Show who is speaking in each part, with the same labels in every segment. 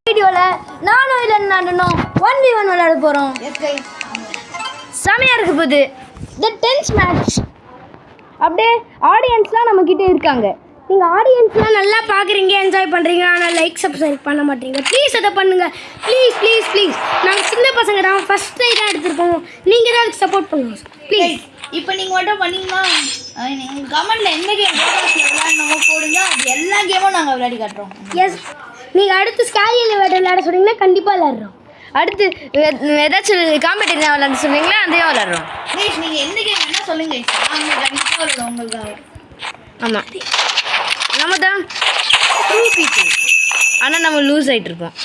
Speaker 1: வீடியோவில் நானும் இல்லை நானும் 1v1 விளையாட போகிறோம். செமையாக இருக்க போகுது. த 10th மேட்ச். அப்படியே ஆடியன்ஸ்லாம் நம்மக்கிட்ட இருக்காங்க. நீங்கள் ஆடியன்ஸ்லாம் நல்லா பார்க்குறீங்க, என்ஜாய் பண்ணுறீங்க. ஆனால் லைக் சப்ஸ்கிரைப் பண்ண மாட்டீங்க. ப்ளீஸ் அதை பண்ணுங்கள். Please please please. நாங்கள் சின்ன பசங்க தான், ஃபஸ்ட் டைம் தான் எடுத்துருக்கோம். நீங்கள் தான் அதுக்கு சப்போர்ட் பண்ணுவோம் ப்ளீஸ்.
Speaker 2: இப்போ நீங்கள் மட்டும் பண்ணிங்கன்னா நீங்கள் கமெண்ட்டில் எந்த கேம் விளையாடணுமோ போடுங்க. அது எல்லா கேமும் நாங்கள் விளையாடி காட்டுறோம்.
Speaker 1: எஸ், நீங்கள் அடுத்து ஸ்கேரி எலிவேட்டர் விளையாட சொன்னீங்கன்னா கண்டிப்பாக விளையாடுறோம். அடுத்து ஏதாச்சும் காம்படிட்டிவ் விளையாட சொன்னீங்கன்னா அதையும் விளையாடுறோம்.
Speaker 2: ப்ளீஸ் நீங்கள் எந்த கேம் வேணால் சொல்லுங்கள். நாங்கள் கண்டிப்பாக விளையாடுவோம் உங்களுக்காக.
Speaker 1: ஆமாம், நம்ம தான் 2 people. ஆனால் நம்ம லூஸ் ஆகிட்டு இருப்போம்.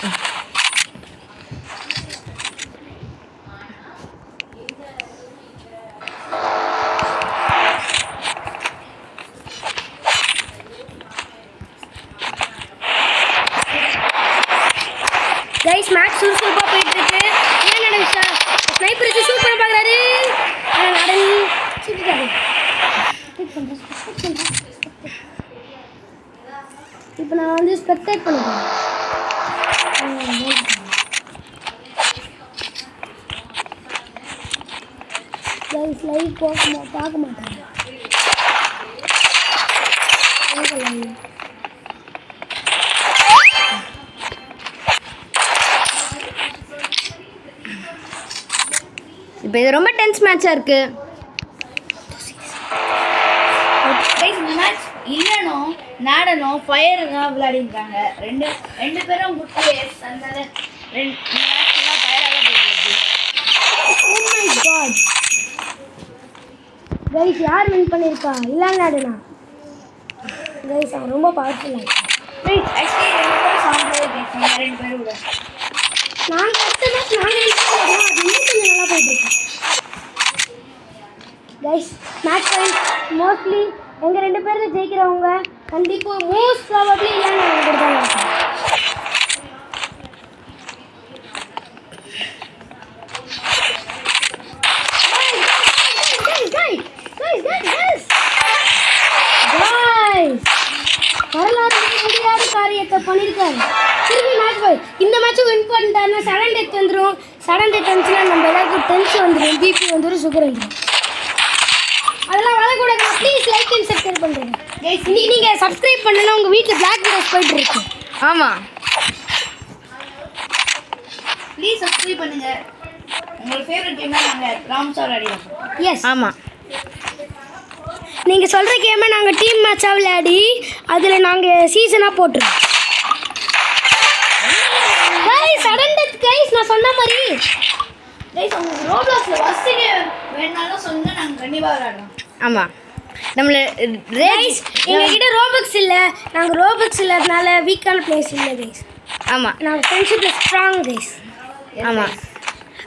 Speaker 1: கைஸ், மேட்ச் சூப்பராக போயிட்டு இருக்கு. என்ன நடந்துச்சா? ஸ்னைப்பர் வச்சு ஷூட் பண்ண பார்க்குறாரு. இப்போ நான் வந்து ஸ்பெக்டேட் பண்ணுறேன். கைஸ், லைவ் பார்க்க மாட்டாங்க. இப்போ இது ரொம்ப டென்ஸ் மேட்சாக இருக்குது.
Speaker 2: மேட்ச் இல்லைனோ நாடனோ ஃபயர் தான் விளையாடிருக்காங்க. ரெண்டு பேரும் குட் பிளேயர்ஸ். அதனால ரெண்டு மேட்ச்லாம் ஃபயராக போயிருக்கு.
Speaker 1: கைஸ், யார் வின் பண்ணியிருக்கா? இல்லை நாடனா? கைஸ், அவன் ரொம்ப பவர்ஃபுல்லாக
Speaker 2: கைஸ், ஆக்சுவலி ரெண்டு பேரும் சாம்பிள் ரெண்டு பேரும் கூட
Speaker 1: நாங்கள் அடுத்த மேட்ச் நாங்கள் அது இன்னும் கொஞ்சம் நல்லா போயிட்டுருக்கு. கைஸ், மேட்ச் பாயிண்ட் மோஸ்ட்லி எங்கள் 2 பேரில் ஜெயிக்கிறவங்க கண்டிப்பாக மோஸ்ட் ப்ராபப்ளி இல்லைன்னு அவங்க கொடுத்தாங்க. வரலாறு முடியாத காரியத்தை பண்ணியிருக்காரு. திரும்பி மேட்ச் பாய் இந்த மேட்ச்சும் வின் பண்ணிட்டாருன்னா சடன் டெத் வந்துடும். சடன் டெத் வந்துச்சுன்னா நம்ம எல்லாருக்கும் டென்ஷன் வந்துடும், பிபி வந்துடும், சுகர் வந்துடும். அதெல்லாம் வரக்கூடாது. ப்ளீஸ் லைக் அண்ட் சப்ஸ்கிரைப் பண்ணுறேன். இன்னைக்கு நீங்கள் சப்ஸ்கிரைப் பண்ணலாம். உங்கள் வீட்டில் பிளாக் வீடியோஸ் போயிட்டு இருக்கு. ஆமாம்,
Speaker 2: ப்ளீஸ் சப்ஸ்கிரைப் பண்ணுங்க. உங்களோட ஃபேவரட் கேம்னா நாங்கள் ராம்சா விளையாடிடுவோம்.
Speaker 1: எஸ், ஆமாம். நீங்கள் சொல்கிற கேமை நாங்கள் டீம் மேட்சாக விளையாடி அதில் நாங்கள் சீசனாக போட்டுருவோம். கைஸ், சடன் டெத் கைஸ், நான் சொன்ன மாதிரி.
Speaker 2: கைஸ், உங்களுக்கு ரோப்ளாக்ஸில் ஃபஸ்ட்டு கேம் வேணாலும் சொல்லுங்கள், நாங்கள் கண்டிப்பாக விளையாடுறோம்.
Speaker 1: ஆமாம், நம்மள ரைஸ் எங்ககிட்ட ரோபக்ஸ் இல்லை. நாங்கள் ரோபக்ஸ் இல்லாதனால வீக்கான பிளேஸ் இல்லை கைஸ். ஆமாம், நாங்கள் ஃப்ரெண்ட்ஷிப்பில் ஸ்ட்ராங் கைஸ். ஆமாம்,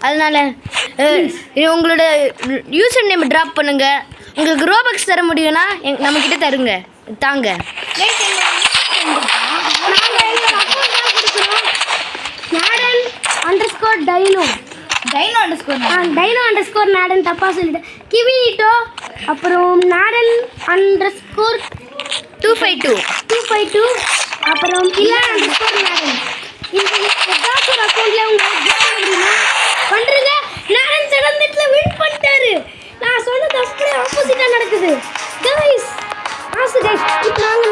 Speaker 1: அதனால் உங்களோட யூசர் நேம் ட்ராப் பண்ணுங்கள். உங்களுக்கு ரோபக்ஸ் தர முடியும்னா நம்மக்கிட்ட தருங்க, தாங்க. நாங்கள் எங்கள் அக்கௌண்ட் தான் கொடுக்குறோம். டைனோ_டைனோ நாடன் தப்பாக சொல்லிட்டேன். கிவிட்டோ, அப்புறம் நாடன் _252 அப்புறம் நாடன். இந்த ஏதாச்சும் ஒரு அக்கௌண்ட்டில் உங்களுக்கு பண்ணுறீங்க. நாடன் சடந்தத்தில் வின் பண்ணிட்டாரு. நான் சொன்னது அப்படியே ஆப்போசிட்டாக நடக்குது கைஸ். ஆசு கைஸ், இப்போ நாங்கள்